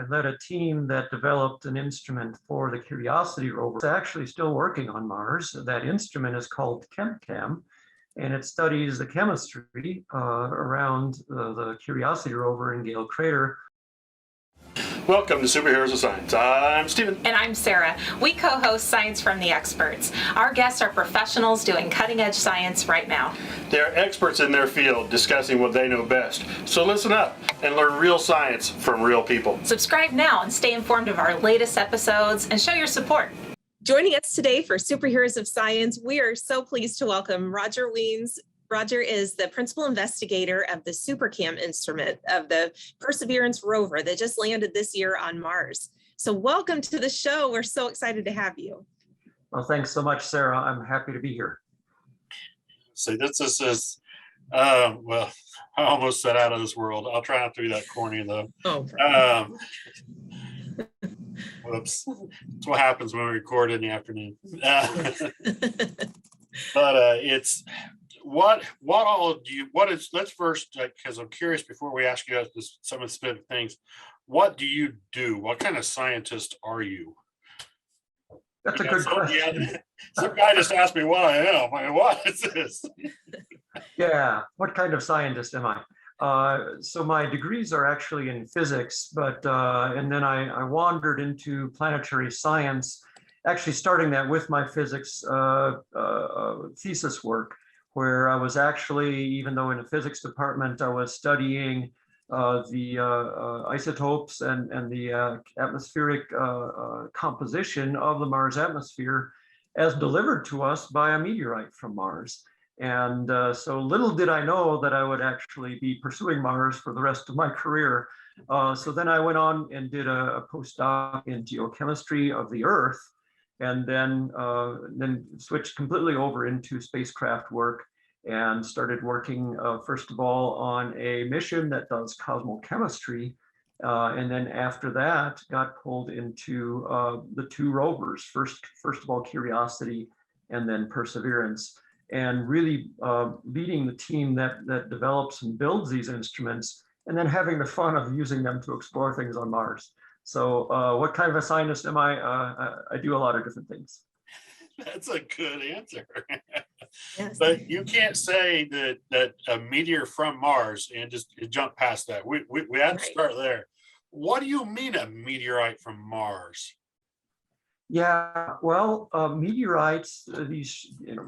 led a team that developed an instrument for the Curiosity rover. It's actually still working on Mars. That instrument is called SuperCam, and it studies the chemistry around the Curiosity rover in Gale Crater. Welcome to Superheroes of Science. I'm Stephen. And I'm Sarah. We co-host Science from the Experts. Our guests are professionals doing cutting-edge science right now. They're experts in their field discussing what they know best. So listen up and learn real science from real people. Subscribe now and stay informed of our latest episodes and show your support. Joining us today for Superheroes of Science, we are so pleased to welcome Roger Wiens. Roger is the principal investigator of the SuperCam instrument of the Perseverance Rover that just landed this year on Mars. So welcome to the show. We're so excited to have you. Well, thanks so much, Sarah. I'm happy to be here. So this is well, I almost said out of this world. I'll try not to be that corny though. Oh, whoops. That's what happens when we record in the afternoon. But it's what all do you, what is, let's first, because I'm curious before we ask you some of the specific things, what do you do? What kind of scientist are you? That's a good question. Some guy just asked me what I am. I mean, what is this? Yeah, what kind of scientist am I? So my degrees are actually in physics, but and then I wandered into planetary science, actually starting that with my physics thesis work, where I was actually, even though in a physics department, I was studying the isotopes and the atmospheric composition of the Mars atmosphere as delivered to us by a meteorite from Mars. And so little did I know that I would actually be pursuing Mars for the rest of my career. So then I went on and did a postdoc in geochemistry of the Earth, and then switched completely over into spacecraft work and started working, first of all, on a mission that does cosmochemistry. And then after that, got pulled into the two rovers, first of all, Curiosity and then Perseverance, and really leading the team that develops and builds these instruments, and then having the fun of using them to explore things on Mars. So what kind of a scientist am I? I do a lot of different things. That's a good answer. yes. But you can't say that a meteor from Mars and just jump past that. We have to start there. What do you mean a meteorite from Mars? Yeah, well, meteorites, these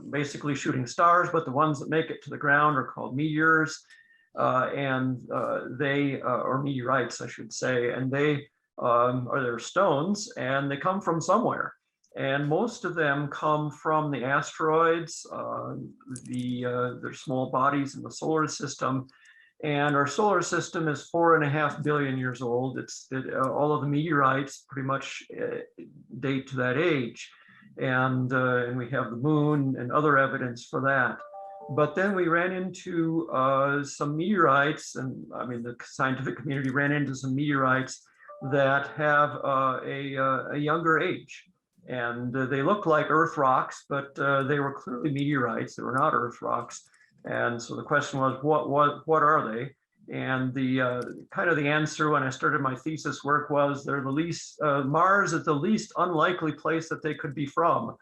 basically shooting stars, but the ones that make it to the ground are called meteors, and they or meteorites, I should say, and they are their stones, and they come from somewhere. And most of them come from the asteroids, their small bodies in the solar system. And our solar system is 4.5 billion years old. All of the meteorites pretty much date to that age. And we have the moon and other evidence for that. But then we ran into some meteorites, and I mean, the scientific community ran into some meteorites that have a younger age. And they look like Earth rocks, but they were clearly meteorites. They were not Earth rocks. And so the question was, what are they? And the kind of the answer when I started my thesis work was they're the least, Mars is the least unlikely place that they could be from.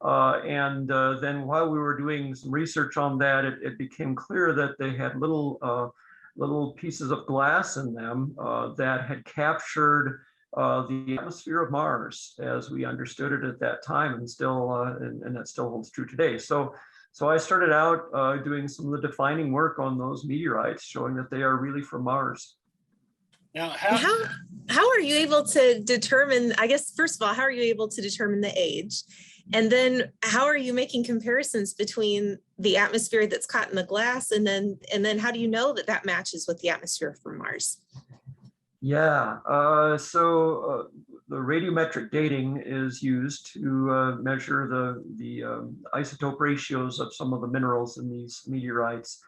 And then while we were doing some research on that, it became clear that they had little pieces of glass in them that had captured the atmosphere of Mars as we understood it at that time, and still, and that still holds true today. So I started out doing some of the defining work on those meteorites, showing that they are really from Mars. Now, how are you able to determine, I guess, first of all, how are you able to determine the age? And then how are you making comparisons between the atmosphere that's caught in the glass, and then how do you know that that matches with the atmosphere from Mars? Yeah, so the radiometric dating is used to measure the isotope ratios of some of the minerals in these meteorites.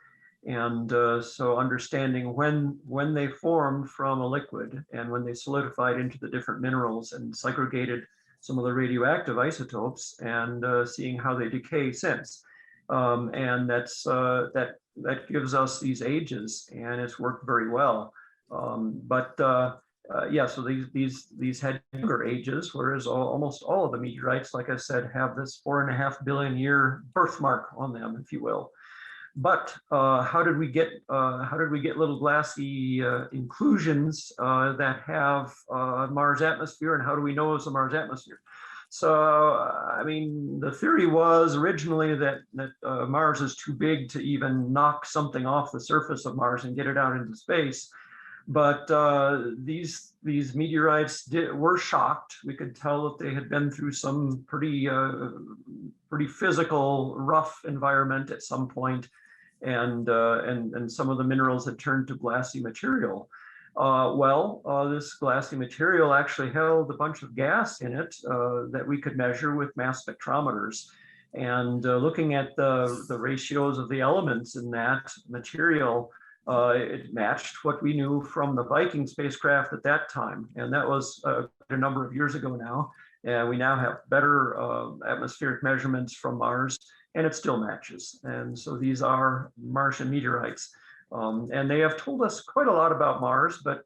And so understanding when they formed from a liquid and when they solidified into the different minerals and segregated some of the radioactive isotopes, and seeing how they decay since. And that gives us these ages, and it's worked very well. But yeah, so these had younger ages, whereas almost all of the meteorites, like I said, have this 4.5 billion year birthmark on them, if you will. But how did we get little glassy inclusions that have Mars atmosphere, and how do we know it's a Mars atmosphere? So, I mean, the theory was originally that Mars is too big to even knock something off the surface of Mars and get it out into space. But these meteorites were shocked. We could tell that they had been through some pretty physical, rough environment at some point, and some of the minerals had turned to glassy material. This glassy material actually held a bunch of gas in it that we could measure with mass spectrometers. And looking at the ratios of the elements in that material, it matched what we knew from the Viking spacecraft at that time. And that was a number of years ago now. And we now have better atmospheric measurements from Mars, and it still matches. And so these are Martian meteorites. And they have told us quite a lot about Mars, but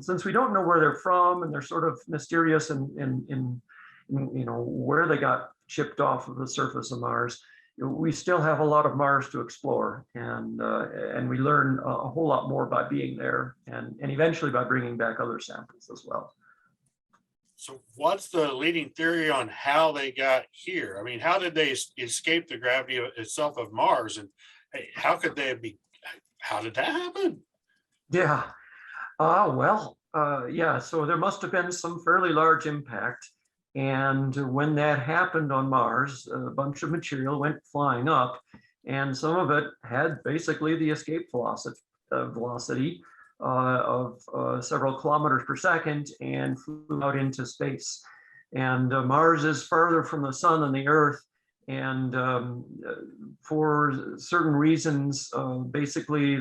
since we don't know where they're from and they're sort of mysterious in where they got chipped off of the surface of Mars, we still have a lot of Mars to explore, and we learn a whole lot more by being there, and eventually by bringing back other samples as well. So what's the leading theory on how they got here? I mean, how did they escape the gravity itself of Mars, and how could they be? How did that happen? Yeah, yeah, so there must have been some fairly large impact. And when that happened on Mars, a bunch of material went flying up, and some of it had basically the escape velocity of several kilometers per second and flew out into space. And Mars is farther from the sun than the Earth. And for certain reasons, basically,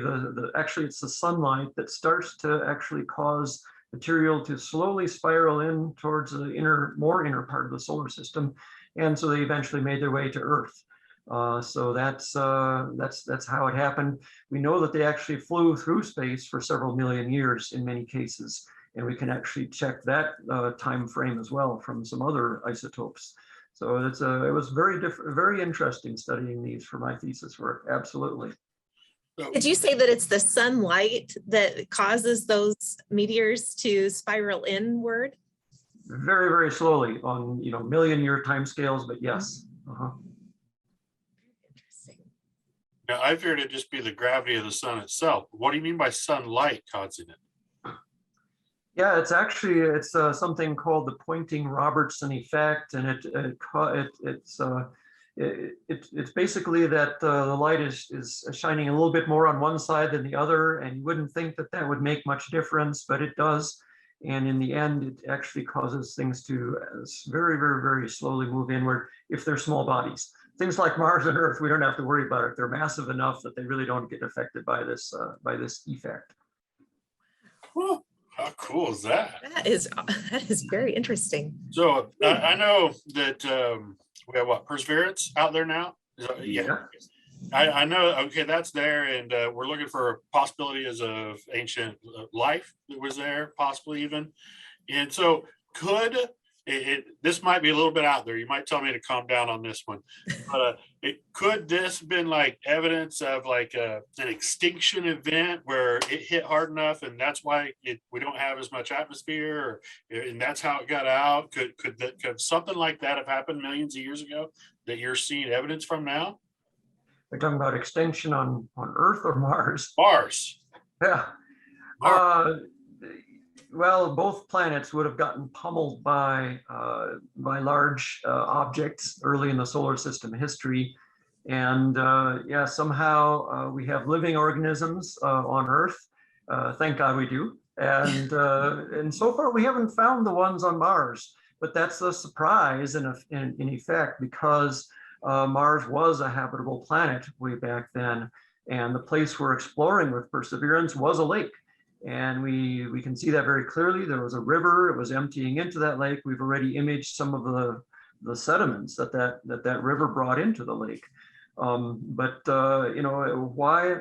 actually it's the sunlight that starts to actually cause material to slowly spiral in towards the more inner part of the solar system, and so they eventually made their way to Earth. So that's how it happened. We know that they actually flew through space for several million years in many cases, and we can actually check that time frame as well from some other isotopes. So it was very interesting studying these for my thesis work. Absolutely. Did you say that it's the sunlight that causes those meteors to spiral inward? Very, very slowly on million-year timescales, but yes. Interesting. Now, I figured it'd just be the gravity of the sun itself. What do you mean by sunlight causing it? Yeah, it's something called the Poynting-Robertson effect, and it's basically that the light is shining a little bit more on one side than the other, and you wouldn't think that would make much difference, but it does. And in the end, it actually causes things to very, very, very slowly move inward if they're small bodies. Things like Mars and Earth, we don't have to worry about it. They're massive enough that they really don't get affected by this effect. Well, how cool is that? That is very interesting. So I know that we have Perseverance out there now. Yeah. I know. Okay, that's there, and we're looking for a possibility as of ancient life that was there, possibly even. And so, this might be a little bit out there. You might tell me to calm down on this one, but could this have been like evidence of like an extinction event where it hit hard enough, and that's why we don't have as much atmosphere, and that's how it got out? Could something like that have happened millions of years ago that you're seeing evidence from now? We're talking about extinction on Earth or Mars? Mars. Yeah. Well, both planets would have gotten pummeled by large objects early in the solar system history. And yeah, somehow we have living organisms on Earth. Thank God we do. And so far we haven't found the ones on Mars, but that's a surprise in effect, because Mars was a habitable planet way back then. And the place we're exploring with Perseverance was a lake. And we can see that very clearly. There was a river, it was emptying into that lake. We've already imaged some of the sediments that river brought into the lake. But why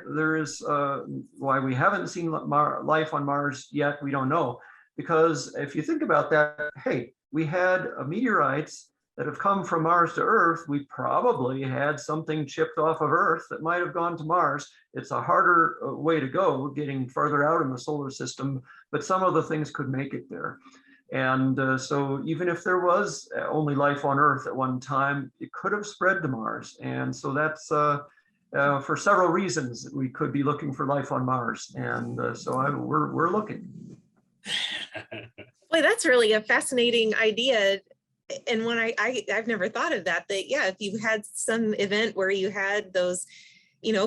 we haven't seen life on Mars yet, we don't know. because if you think about that, hey, we had meteorites that have come from Mars to Earth. We probably had something chipped off of Earth that might have gone to Mars. It's a harder way to go, getting further out in the solar system, but some of the things could make it there. And so even if there was only life on Earth at one time, it could have spread to Mars. And so that's for several reasons we could be looking for life on Mars. And we're looking. Boy, that's really a fascinating idea. And when I've never thought of that, yeah, if you had some event where you had those,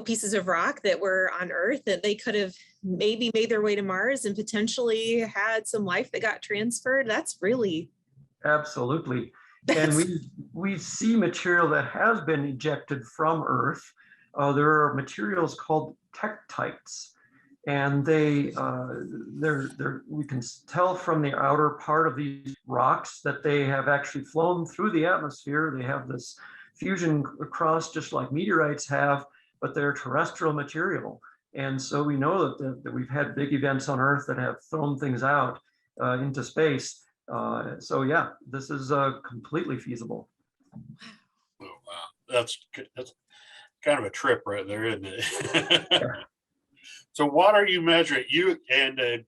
pieces of rock that were on Earth, that they could have maybe made their way to Mars and potentially had some life that got transferred. That's really. Absolutely. And we see material that has been ejected from Earth. There are materials called Tectites. And we can tell from the outer part of these rocks that they have actually flown through the atmosphere. They have this fusion across just like meteorites have, but they're terrestrial material. And so we know that we've had big events on Earth that have thrown things out into space. So yeah, this is completely feasible. Oh, wow. That's kind of a trip right there, isn't it? Yeah. So what are you measuring? I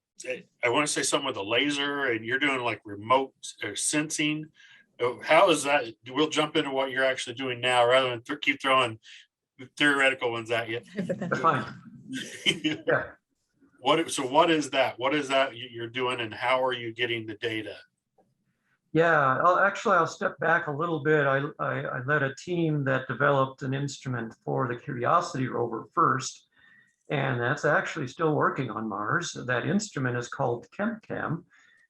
want to say something with a laser, and you're doing like remote sensing. How is that? We'll jump into what you're actually doing now rather than keep throwing theoretical ones at you. That's fine. Yeah. What is that? What is that you're doing, and how are you getting the data? Yeah, I'll step back a little bit. I led a team that developed an instrument for the Curiosity rover first. And that's actually still working on Mars. That instrument is called SuperCam,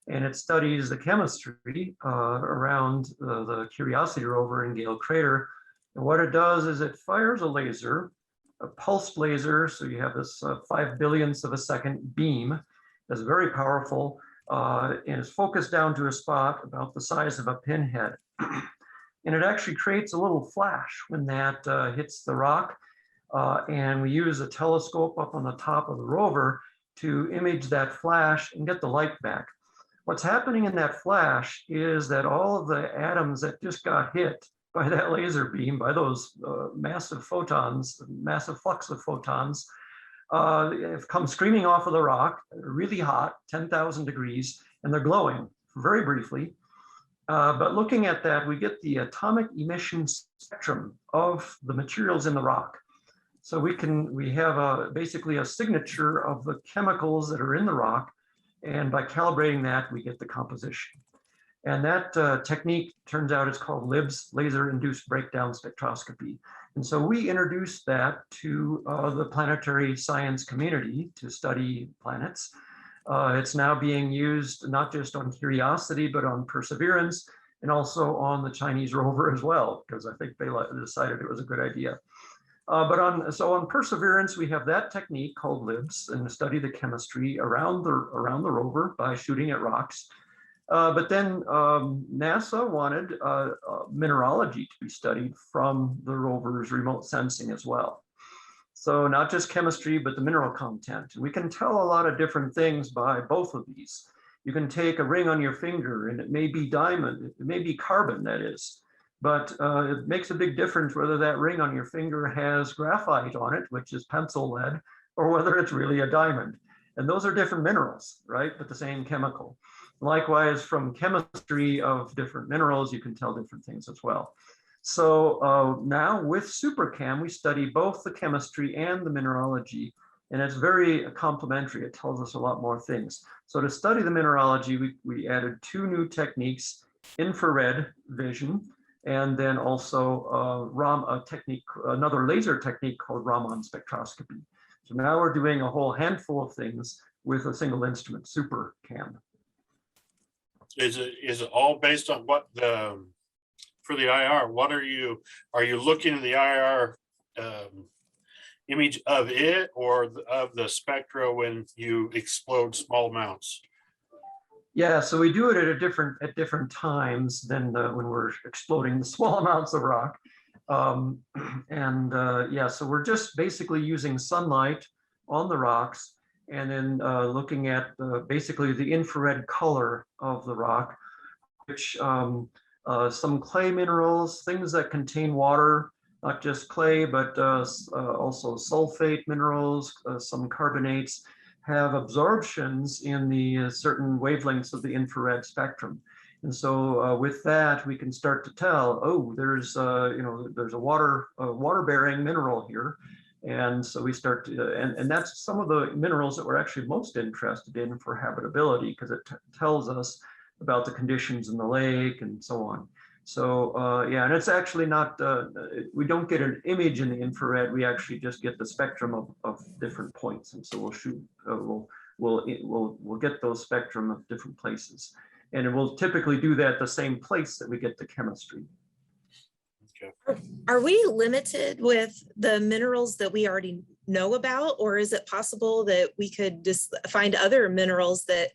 and it studies the chemistry around the Curiosity rover in Gale Crater. And what it does is it fires a laser, a pulsed laser. So you have this 5 billionths of a second beam that's very powerful and is focused down to a spot about the size of a pinhead. And it actually creates a little flash when that hits the rock. And we use a telescope up on the top of the rover to image that flash and get the light back. What's happening in that flash is that all of the atoms that just got hit by that laser beam, by those massive photons, massive flux of photons, have come screaming off of the rock, really hot, 10,000 degrees, and they're glowing very briefly. But looking at that, we get the atomic emission spectrum of the materials in the rock. So we have basically a signature of the chemicals that are in the rock, and by calibrating that, we get the composition. And that technique, turns out, is called LIBS, laser-induced breakdown spectroscopy. And so we introduced that to the planetary science community to study planets. It's now being used not just on Curiosity, but on Perseverance, and also on the Chinese rover as well, because I think they decided it was a good idea. But on Perseverance, we have that technique called LIBS, and study the chemistry around the rover by shooting at rocks. But then NASA wanted mineralogy to be studied from the rover's remote sensing as well. So not just chemistry, but the mineral content. We can tell a lot of different things by both of these. You can take a ring on your finger, and it may be diamond, it may be carbon, that is. But it makes a big difference whether that ring on your finger has graphite on it, which is pencil lead, or whether it's really a diamond. And those are different minerals, right? But the same chemical. Likewise, from chemistry of different minerals, you can tell different things as well. So now with SuperCam, we study both the chemistry and the mineralogy, and it's very complementary. It tells us a lot more things. So to study the mineralogy, we added 2 new techniques, infrared vision, and then also another laser technique called Raman spectroscopy. So now we're doing a whole handful of things with a single instrument, SuperCam. Is it all based on what for the IR? What are you looking at the IR image of it, or of the spectra when you explode small amounts? Yeah, so we do it at different times than when we're exploding the small amounts of rock. Yeah, so we're just basically using sunlight on the rocks and then looking at basically the infrared color of the rock, which some clay minerals, things that contain water, not just clay, but also sulfate minerals, some carbonates, have absorptions in the certain wavelengths of the infrared spectrum. And so with that, we can start to tell, oh, there's there's a water-bearing mineral here. And so we start to, and that's some of the minerals that we're actually most interested in for habitability, because it tells us about the conditions in the lake and so on. So yeah, and it's actually not, we don't get an image in the infrared, we actually just get the spectrum of different points. And so we'll shoot, we'll get those spectrum of different places. And it will typically do that the same place that we get the chemistry. Okay. Are we limited with the minerals that we already know about, or is it possible that we could just find other minerals that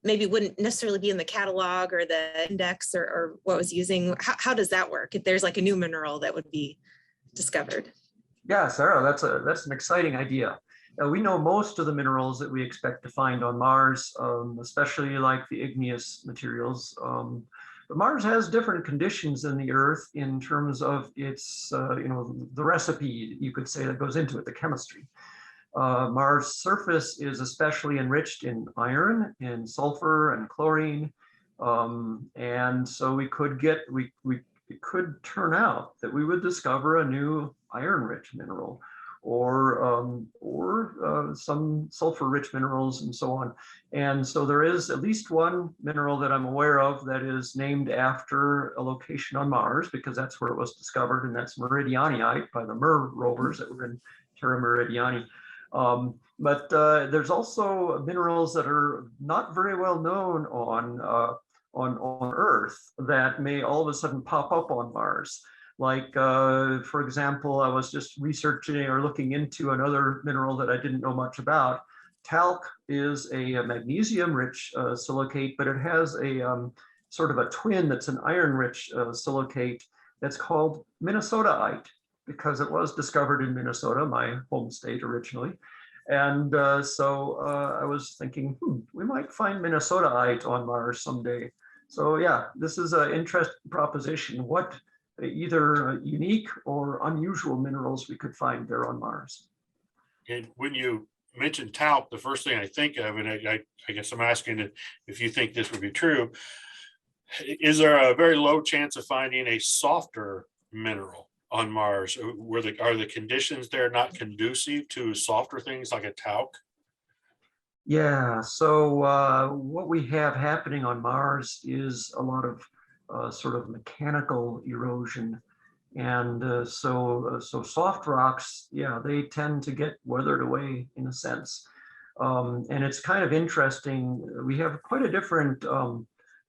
maybe wouldn't necessarily be in the catalog or the index or what was using? How does that work if there's like a new mineral that would be discovered? Yeah, Sarah, that's an exciting idea. We know most of the minerals that we expect to find on Mars, especially like the igneous materials. But Mars has different conditions than the Earth in terms of its, the recipe, you could say, that goes into it, the chemistry. Mars' surface is especially enriched in iron, in sulfur, and chlorine. And so we could it could turn out that we would discover a new iron-rich mineral, or some sulfur-rich minerals and so on. And so there is at least one mineral that I'm aware of that is named after a location on Mars, because that's where it was discovered, and that's meridianite by the Mars Rovers that were in Terra Meridiani. But there's also minerals that are not very well known on Earth that may all of a sudden pop up on Mars. Like, for example, I was just researching or looking into another mineral that I didn't know much about. Talc is a magnesium-rich silicate, but it has a sort of a twin that's an iron-rich silicate that's called Minnesotaite, because it was discovered in Minnesota, my home state originally. And so I was thinking, we might find Minnesotaite on Mars someday. So yeah, this is an interesting proposition. What either unique or unusual minerals we could find there on Mars. And when you mentioned talc, the first thing I think of, and I guess I'm asking if you think this would be true, is there a very low chance of finding a softer mineral on Mars? Are the conditions there not conducive to softer things like a talc? Yeah, so what we have happening on Mars is a lot of sort of mechanical erosion. And so soft rocks, yeah, they tend to get weathered away in a sense. And it's kind of interesting. We have quite a different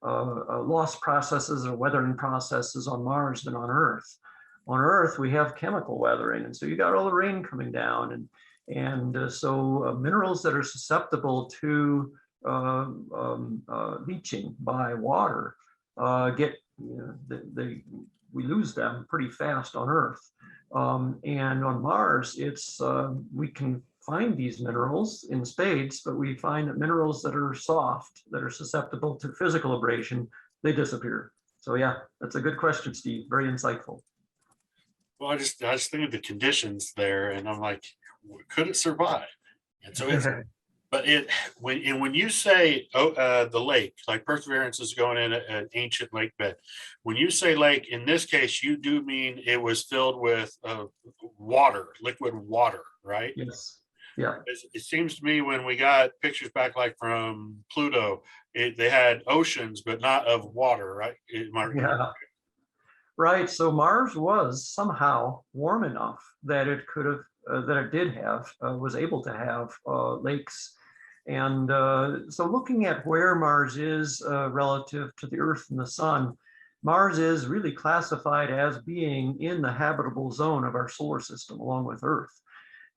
loss processes or weathering processes on Mars than on Earth. On Earth, we have chemical weathering. And so you got all the rain coming down. And so minerals that are susceptible to leaching by water we lose them pretty fast on Earth. And on Mars, we can find these minerals in spades, but we find that minerals that are soft, that are susceptible to physical abrasion, they disappear. So yeah, that's a good question, Steve. Very insightful. Well, I just think of the conditions there, and I'm like, could it survive? And so it's but when you say the lake, like Perseverance is going in an ancient lake bed. When you say lake, in this case, you do mean it was filled with water, liquid water, right? Yes. Yeah. It seems to me when we got pictures back, like from Pluto, they had oceans, but not of water, right? Yeah. Right. So Mars was somehow warm enough that it could have, was able to have lakes. And so looking at where Mars is relative to the Earth and the Sun, Mars is really classified as being in the habitable zone of our solar system along with Earth.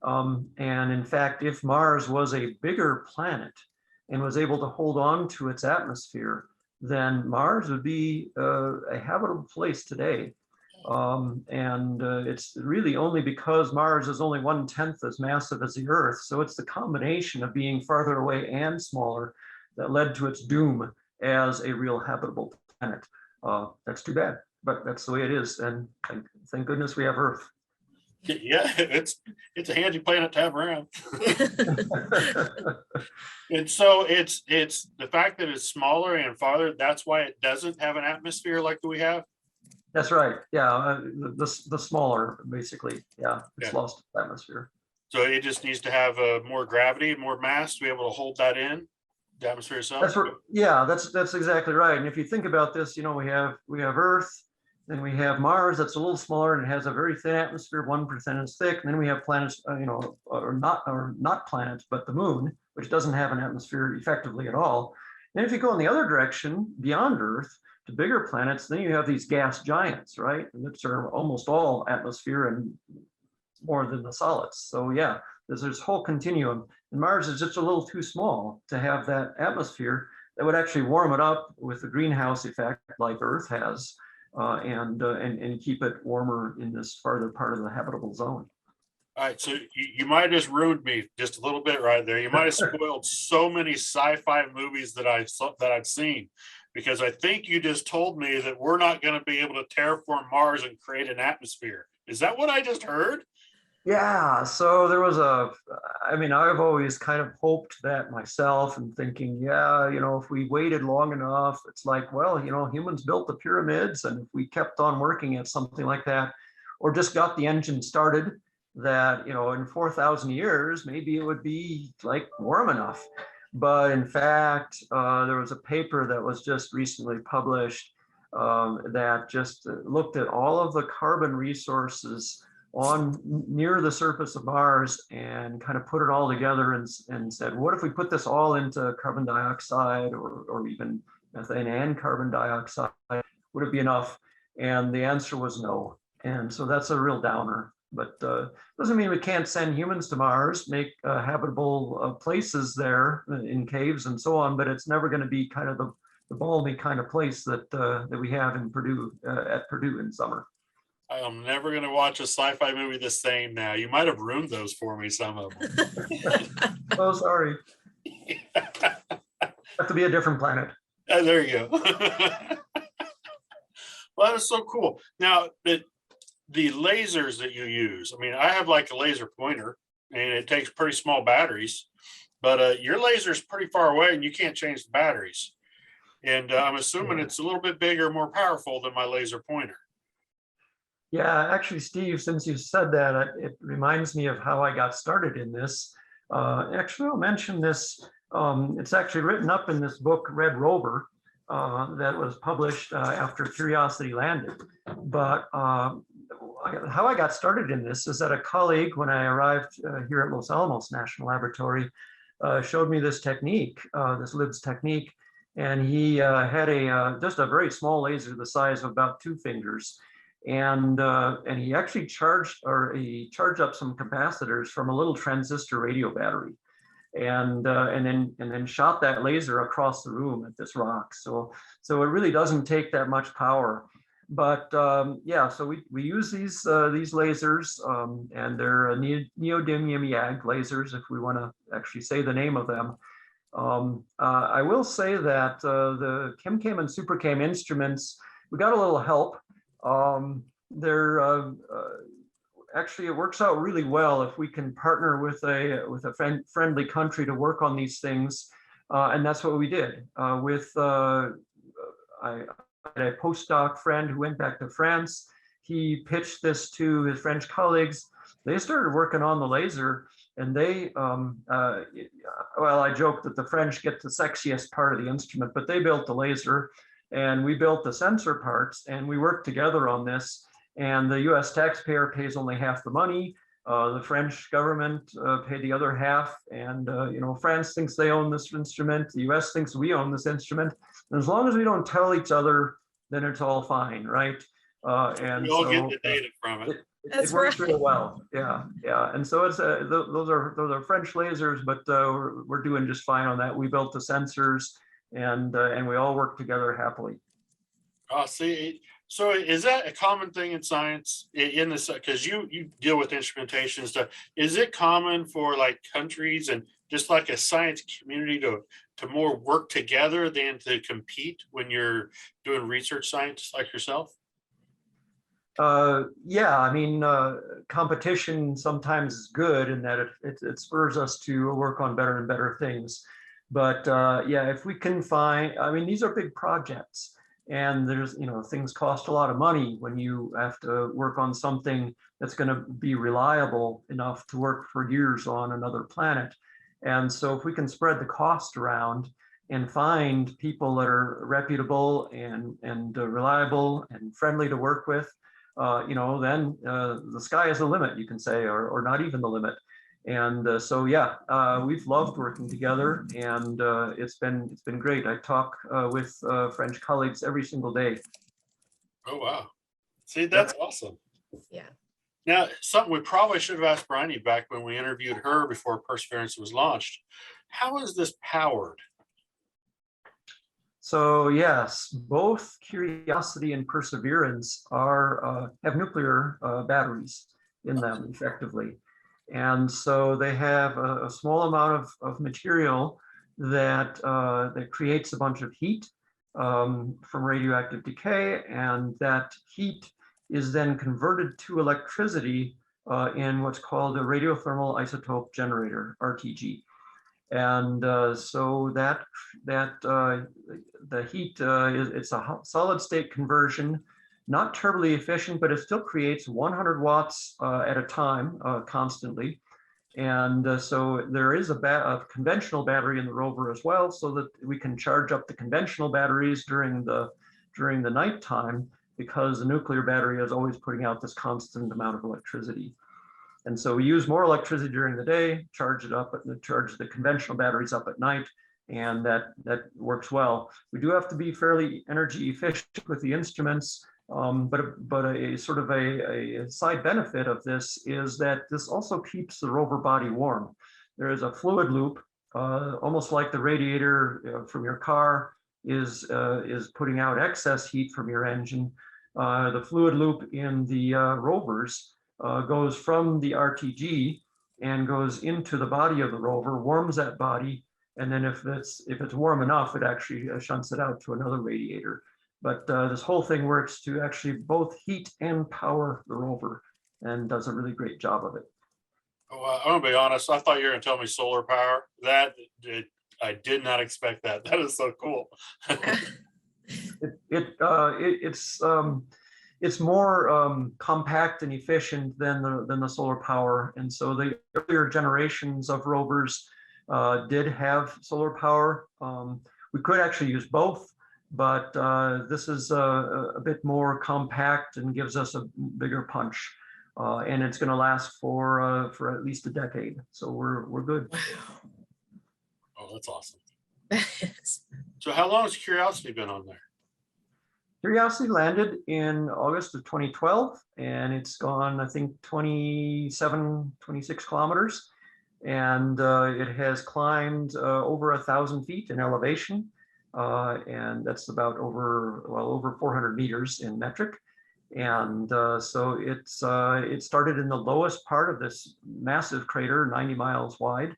And in fact, if Mars was a bigger planet and was able to hold on to its atmosphere, then Mars would be a habitable place today. It's really only because Mars is only 1/10 as massive as the Earth. So it's the combination of being farther away and smaller that led to its doom as a real habitable planet. That's too bad, but that's the way it is. And thank goodness we have Earth. Yeah, it's a handy planet to have around. And so it's the fact that it's smaller and farther, that's why it doesn't have an atmosphere like we have. That's right. Yeah, the smaller, basically. Yeah, it's Yeah. lost its atmosphere. So it just needs to have more gravity, more mass to be able to hold that in the atmosphere itself. That's right. Yeah, that's exactly right. And if you think about this, you know, we have Earth, then we have Mars that's a little smaller and it has a very thin atmosphere, 1% is thick. And then we have planets, or not planets, but the moon, which doesn't have an atmosphere effectively at all. And if you go in the other direction, beyond Earth, to bigger planets, then you have these gas giants, right? Which are almost all atmosphere and more than the solids. So yeah, there's this whole continuum. And Mars is just a little too small to have that atmosphere that would actually warm it up with the greenhouse effect like Earth has, and keep it warmer in this farther part of the habitable zone. All right, so you might have just ruined me just a little bit right there. You might have spoiled so many sci-fi movies that I've seen, because I think you just told me that we're not going to be able to terraform Mars and create an atmosphere. Is that what I just heard? Yeah, so there was I've always kind of hoped that myself and thinking, yeah, if we waited long enough, it's like, well, humans built the pyramids, and if we kept on working at something like that, or just got the engine started, that, in 4,000 years, maybe it would be like warm enough. But in fact, there was a paper that was just recently published that just looked at all of the carbon resources on near the surface of Mars and kind of put it all together and said, what if we put this all into carbon dioxide or even methane and carbon dioxide? Would it be enough? And the answer was no. And so that's a real downer. But doesn't mean we can't send humans to Mars, make habitable places there in caves and so on, but it's never going to be kind of the balmy kind of place that we have in Purdue, at Purdue in summer. I'm never going to watch a sci-fi movie the same now. You might have ruined those for me, some of them. Oh, sorry. Have to be a different planet. There you go. Well, that is so cool. Now, the lasers that you use, I have like a laser pointer, and it takes pretty small batteries, but your laser is pretty far away and you can't change the batteries. And I'm assuming it's a little bit bigger, more powerful than my laser pointer. Yeah, actually, Steve, since you said that, it reminds me of how I got started in this. Actually, I'll mention this. It's actually written up in this book, Red Rover, that was published after Curiosity landed. But how I got started in this is that a colleague, when I arrived here at Los Alamos National Laboratory, showed me this technique, this LIBS technique, and he had just a very small laser the size of about 2 fingers. And he actually charged up some capacitors from a little transistor radio battery, and then shot that laser across the room at this rock. So it really doesn't take that much power. But yeah, so we use these lasers, and they're neodymium YAG lasers, if we want to actually say the name of them. I will say that the ChemCam and SuperCam instruments, we got a little help. Actually, it works out really well if we can partner with a friendly country to work on these things, and that's what we did. I had a postdoc friend who went back to France. He pitched this to his French colleagues. They started working on the laser, and they, well, I joke that the French get the sexiest part of the instrument, but they built the laser, and we built the sensor parts, and we worked together on this. And the US taxpayer pays only half the money. The French government paid the other half. And France thinks they own this instrument. The US thinks we own this instrument. And as long as we don't tell each other, then it's all fine, right? And we all get the data from it. It works really well. Yeah. And so it's those are French lasers, but we're doing just fine on that. We built the sensors, and we all work together happily. Oh, see, so is that a common thing in science in this? Because you deal with instrumentation and stuff. Is it common for like countries and just like a science community to more work together than to compete when you're doing research science like yourself? Yeah, I mean, competition sometimes is good in that it spurs us to work on better and better things. But yeah, if we can find, I mean, these are big projects, and there's, things cost a lot of money when you have to work on something that's going to be reliable enough to work for years on another planet. And so if we can spread the cost around and find people that are reputable and reliable and friendly to work with, then the sky is the limit, you can say, or not even the limit. And so, yeah, we've loved working together, and it's been great. I talk with French colleagues every single day. Oh, wow. See, that's awesome. Yeah. Now, something we probably should have asked Bryony back when we interviewed her before Perseverance was launched. How is this powered? So yes, both Curiosity and Perseverance have nuclear batteries in them, effectively. And so they have a small amount of material that creates a bunch of heat from radioactive decay, and that heat is then converted to electricity in what's called a radiothermal isotope generator, RTG. And so the heat it's a solid state conversion, not terribly efficient, but it still creates 100 watts at a time constantly. And so there is a conventional battery in the rover as well, so that we can charge up the conventional batteries during the nighttime, because the nuclear battery is always putting out this constant amount of electricity. And so we use more electricity during the day, charge the conventional batteries up at night, and that works well. We do have to be fairly energy efficient with the instruments, but a sort of a side benefit of this is that this also keeps the rover body warm. There is a fluid loop, almost like the radiator from your car is putting out excess heat from your engine. The fluid loop in the rovers goes from the RTG and goes into the body of the rover, warms that body, and then if it's warm enough, it actually shunts it out to another radiator. But this whole thing works to actually both heat and power the rover, and does a really great job of it. Oh, I'm gonna be honest. I thought you were gonna tell me solar power. I did not expect that. That is so cool. It's more compact and efficient than the solar power, and so the earlier generations of rovers did have solar power. We could actually use both, but this is a bit more compact and gives us a bigger punch, and it's going to last for at least a decade. So we're good. Oh, that's awesome. So how long has Curiosity been on there? Curiosity landed in August of 2012, and it's gone, I think, 26 kilometers. And it has climbed over 1,000 feet in elevation. And that's about over 400 meters in metric. And so it started in the lowest part of this massive crater, 90 miles wide.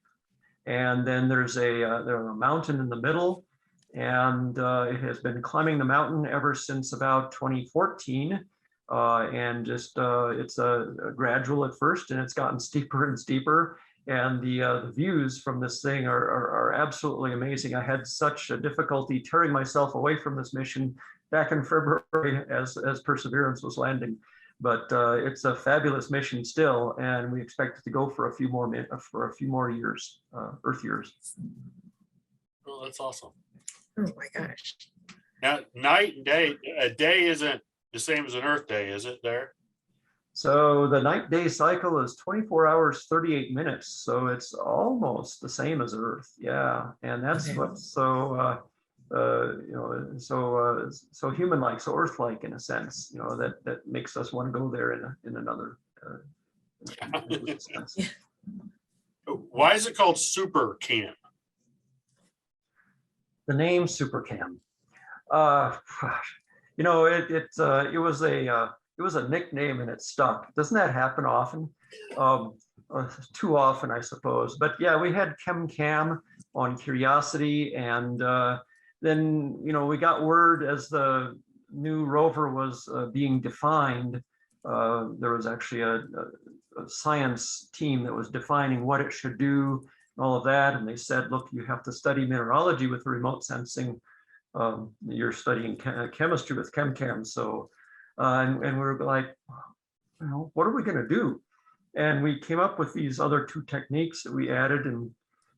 And then there's a mountain in the middle. And it has been climbing the mountain ever since about 2014. And just it's a gradual at first, and it's gotten steeper and steeper. And the views from this thing are absolutely amazing. I had such a difficulty tearing myself away from this mission back in February as Perseverance was landing. But it's a fabulous mission still, and we expect it to go for a few more years, Earth years. Oh, that's awesome. Oh my gosh. Now, night and day, a day isn't the same as an Earth day, is it there? So the night-day cycle is 24 hours, 38 minutes. So it's almost the same as Earth. Yeah. And that's what's so, so human-like, so Earth-like in a sense, that makes us want to go there in another sense. Why is it called SuperCam? The name SuperCam. it was a nickname and it stuck. Doesn't that happen often? Um, Too often, I suppose. But yeah, we had ChemCam on Curiosity, and then we got word as the new rover was being defined. There was actually a science team that was defining what it should do, and all of that. And they said, look, you have to study mineralogy with remote sensing. You're studying chemistry with ChemCam. So, and we were like, what are we going to do? And we came up with these other two techniques that we added.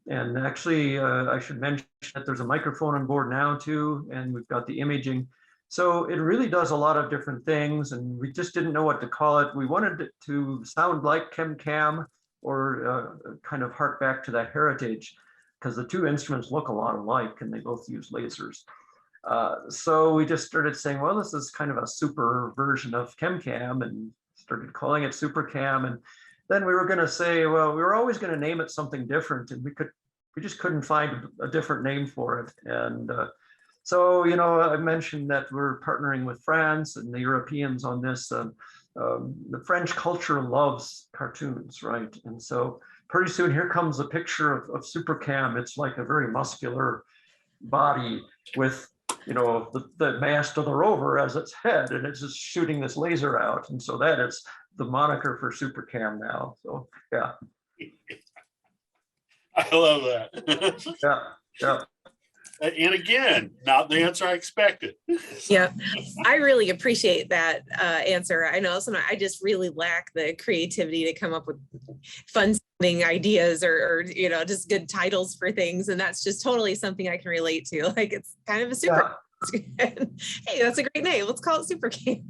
And actually, I should mention that there's a microphone on board now too, and we've got the imaging. So it really does a lot of different things, and we just didn't know what to call it. We wanted it to sound like ChemCam, or kind of hark back to that heritage, because the two instruments look a lot alike and they both use lasers. So we just started saying, well, this is kind of a super version of ChemCam, and started calling it SuperCam. And then we were going to say, well, we were always going to name it something different, and we just couldn't find a different name for it. And so, I mentioned that we're partnering with France and the Europeans on this. The French culture loves cartoons, right? And so pretty soon here comes a picture of SuperCam. It's like a very muscular body with, the mast of the rover as its head, and it's just shooting this laser out. And so that is the moniker for SuperCam now. So yeah. I love that. Yeah. And again, not the answer I expected. Yeah, I really appreciate that answer. I know sometimes I just really lack the creativity to come up with fun sounding ideas or just good titles for things. And that's just totally something I can relate to. Like, it's kind of a super. Yeah. Hey, that's a great name. Let's call it SuperCam.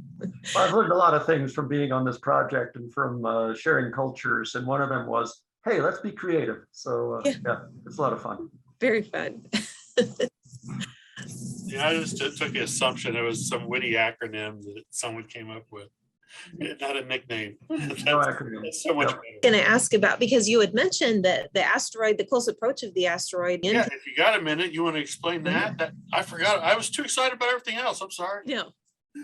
Well, I've learned a lot of things from being on this project and from sharing cultures. And one of them was, hey, let's be creative. So yeah, it's a lot of fun. Very fun. Yeah, I just took the assumption it was some witty acronym that someone came up with, not a nickname. That's so much better. Going to ask about, because you had mentioned that the asteroid, the close approach of the asteroid. Yeah, if you got a minute, you want to explain that? I forgot. I was too excited about everything else. I'm sorry. No.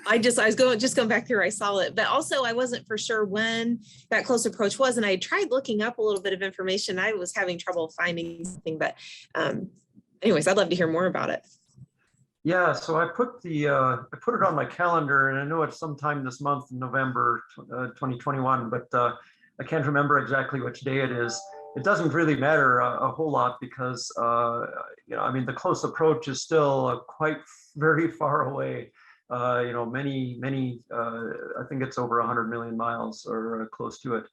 I was going back through, I saw it, but also I wasn't for sure when that close approach was. And I tried looking up a little bit of information. I was having trouble finding something, but anyways, I'd love to hear more about it. Yeah, so I put it on my calendar, and I know it's sometime this month in November 2021, but I can't remember exactly which day it is. It doesn't really matter a whole lot because the close approach is still quite very far away. Many, I think it's over 100 million miles or close to it.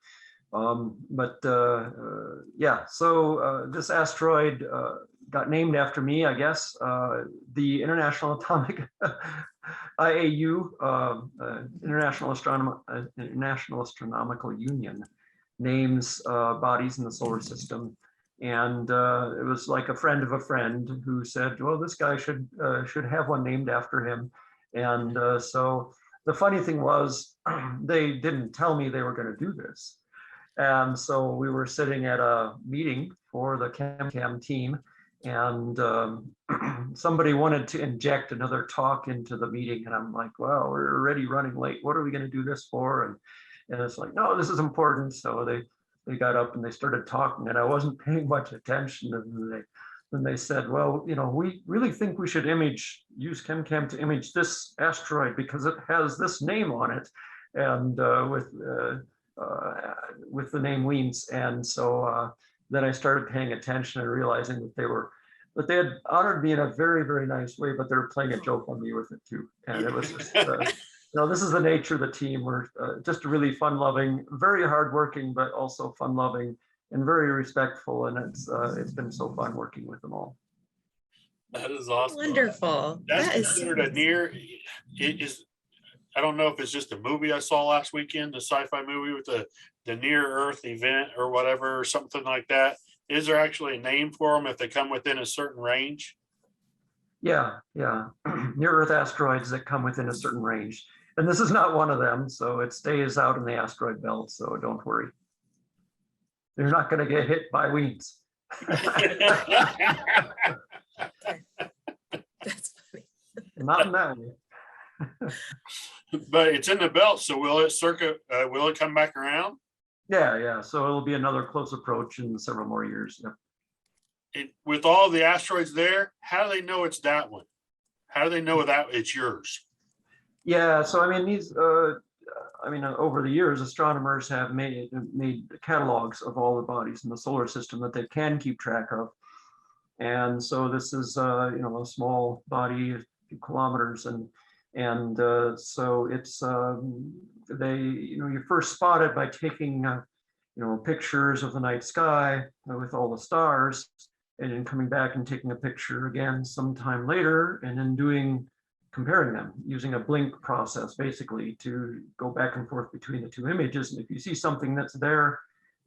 So this asteroid got named after me, I guess. The International Atomic IAU, International Astronomical Union, names bodies in the solar system. And it was like a friend of a friend who said, well, this guy should have one named after him. And so the funny thing was, they didn't tell me they were going to do this. And so we were sitting at a meeting for the ChemCam team, and somebody wanted to inject another talk into the meeting. And I'm like, well, we're already running late. What are we going to do this for? And it's like, no, this is important. So they got up and they started talking, and I wasn't paying much attention. And then they said, well, we really think we should use ChemCam to image this asteroid because it has this name on it, and with the name Wiens. And so then I started paying attention and realizing that they had honored me in a very, very nice way, but they were playing a joke on me with it too. And it was just, this is the nature of the team. We're just really fun-loving, very hardworking, but also fun-loving and very respectful. And it's been so fun working with them all. That is awesome. Wonderful. That's considered a near. It is. I don't know if it's just a movie I saw last weekend, the sci-fi movie with the near Earth event or whatever, or something like that. Is there actually a name for them if they come within a certain range? Yeah. Near Earth asteroids that come within a certain range. And this is not one of them, so it stays out in the asteroid belt, so don't worry. They're not going to get hit by Wiens. That's funny. Not in that way. But it's in the belt, so will it come back around? Yeah. So it'll be another close approach in several more years. Yep. With all the asteroids there, how do they know it's that one? How do they know that it's yours? Yeah. So I mean, over the years, astronomers have made catalogs of all the bodies in the solar system that they can keep track of. And so this is, a small body, a few kilometers, and so it's you first spot it by taking pictures of the night sky with all the stars, and then coming back and taking a picture again sometime later, and then comparing them using a blink process, basically, to go back and forth between the two images. And if you see something that's there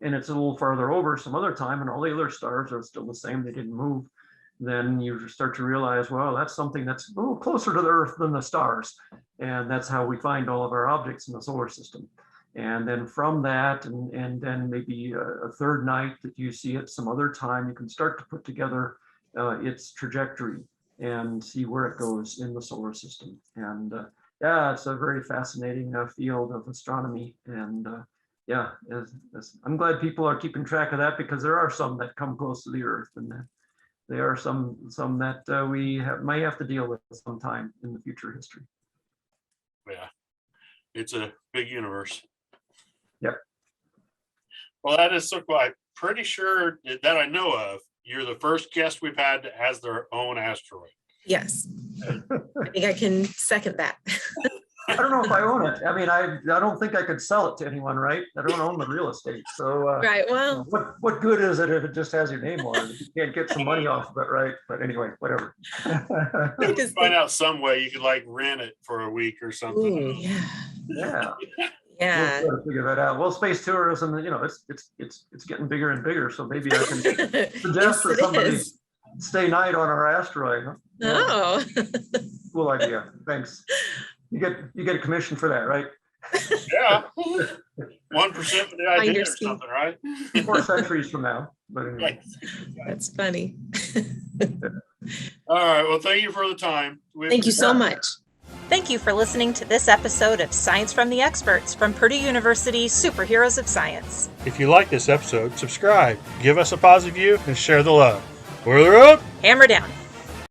and it's a little farther over some other time and all the other stars are still the same, they didn't move, then you start to realize, well, that's something that's a little closer to the Earth than the stars. And that's how we find all of our objects in the solar system. And then from that, and then maybe a third night that you see it some other time, you can start to put together its trajectory and see where it goes in the solar system. And it's a very fascinating field of astronomy. And I'm glad people are keeping track of that, because there are some that come close to the Earth, and there are some that we might have to deal with sometime in the future history. Yeah, it's a big universe. Yep. Well, that is so cool. I'm pretty sure that I know of. You're the first guest we've had that has their own asteroid. Yes. I think I can second that. I don't know if I own it. I mean, I don't think I could sell it to anyone, right? I don't own the real estate. So Right. Well, what good is it if it just has your name on it? If you can't get some money off of it, right? But anyway, whatever. You can find out some way you could rent it for a week or something. ooh, yeah. Yeah. We'll try to figure that out. Well, space tourism, it's getting bigger and bigger. So maybe I can suggest that somebody stay night on our asteroid. Huh? Oh. Cool idea. Thanks. You get a commission for that, right? Yeah. 1% for the idea or something, right? 4 centuries from now. But anyway. That's funny. All right. Well, thank you for the time. Thank you so much. Thank you for listening to this episode of Science from the Experts from Purdue University Superheroes of Science. If you like this episode, subscribe, give us a positive review, and share the love. Boiler up! Hammer down.